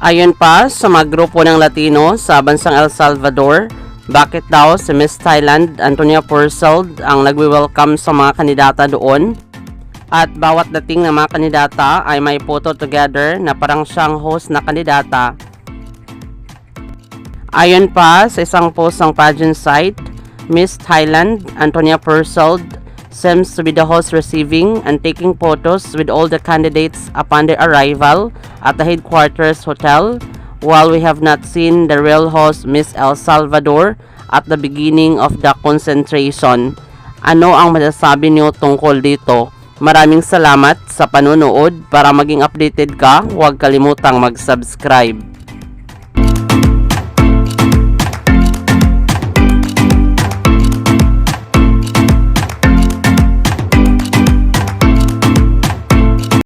Ayon pa sa mga grupo ng Latino sa bansang El Salvador, bakit daw si Miss Thailand Antonia Purcell ang nagwi-welcome sa mga kandidata doon? At bawat dating ng mga kandidata ay may photo together na parang siyang host na kandidata. Ayon pa sa isang post ng pageant site, Miss Thailand Antonia Purcell seems to be the host receiving and taking photos with all the candidates upon their arrival at the headquarters hotel, while we have not seen the real host Miss El Salvador at the beginning of the concentration. Ano ang masasabi niyo tungkol dito? Maraming salamat sa panonood. Para maging updated ka, huwag kalimutang mag-subscribe.